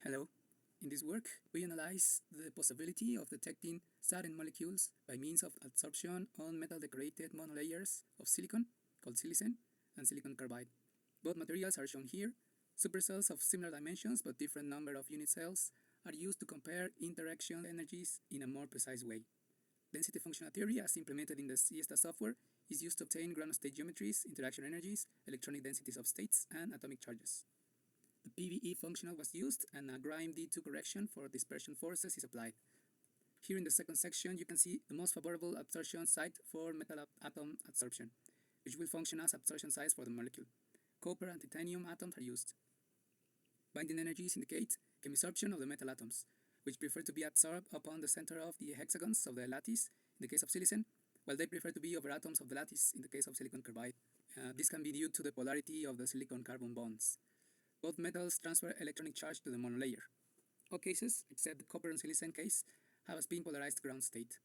Hello. In this work, we analyze the possibility of detecting Sarin molecules by means of absorption on metal-decorated monolayers of silicon, called silicen, and silicon carbide. Both materials are shown here. Supercells of similar dimensions but different number of unit cells are used to compare interaction energies in a more precise way. Density functional theory, as implemented in the CSTA software, is used to obtain ground state geometries, interaction energies, electronic densities of states, and atomic charges. The PVE functional was used, and a grime D2 correction for dispersion forces is applied. Here in the second section, you can see the most favorable absorption site for metal atom absorption, which will function as absorption sites for the molecule. Copper and titanium atoms are used. Binding energies indicate chemisorption of the metal atoms, which prefer to be absorbed upon the center of the hexagons of the lattice, in the case of silicon, while they prefer to be over atoms of the lattice, in the case of silicon carbide. This can be due to the polarity of the silicon-carbon bonds. Both metals transfer electronic charge to the monolayer. All cases, except the copper and silicon case, have a spin-polarized ground state.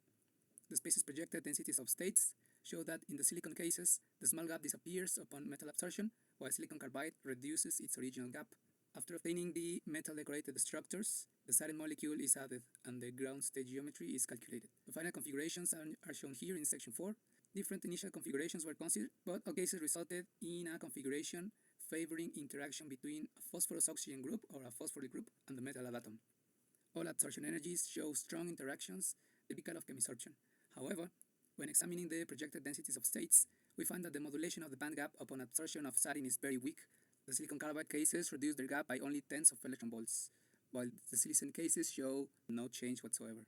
The space's projected densities of states show that in the silicon cases, the small gap disappears upon metal absorption, while silicon carbide reduces its original gap. After obtaining the metal-decorated structures, the Sarin molecule is added and the ground state geometry is calculated. The final configurations are shown here in section 4. Different initial configurations were considered, but all cases resulted in a configuration favoring interaction between a phosphorus oxygen group or a phosphoryl group and the metal atom. All absorption energies show strong interactions typical of chemisorption. However, when examining the projected densities of states, we find that the modulation of the band gap upon absorption of Sarin is very weak. The silicon carbide cases reduce their gap by only tens of electron volts, while the silicon cases show no change whatsoever.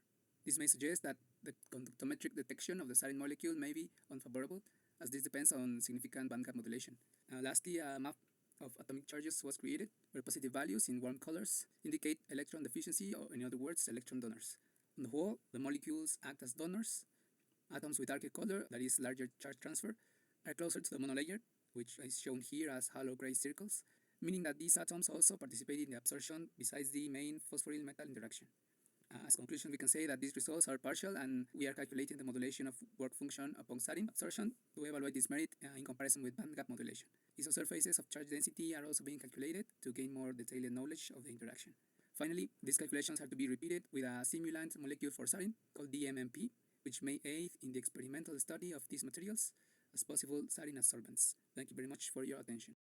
This may suggest that the conductometric detection of the Sarin molecule may be unfavorable, as this depends on significant bandgap modulation. Lastly, a map of atomic charges was created, where positive values in warm colors indicate electron deficiency, or in other words, electron donors. On the whole, the molecules act as donors. Atoms with darker color, that is larger charge transfer, are closer to the monolayer, which is shown here as hollow gray circles, meaning that these atoms also participate in the absorption besides the main phosphoryl metal interaction. As conclusion, we can say that these results are partial, and we are calculating the modulation of work function upon Sarin absorption to evaluate this merit in comparison with bandgap modulation. Isosurfaces of charge density are also being calculated to gain more detailed knowledge of the interaction. Finally, these calculations are to be repeated with a simulant molecule for Sarin called DMMP, which may aid in the experimental study of these materials as possible Sarin adsorbents. Thank you very much for your attention.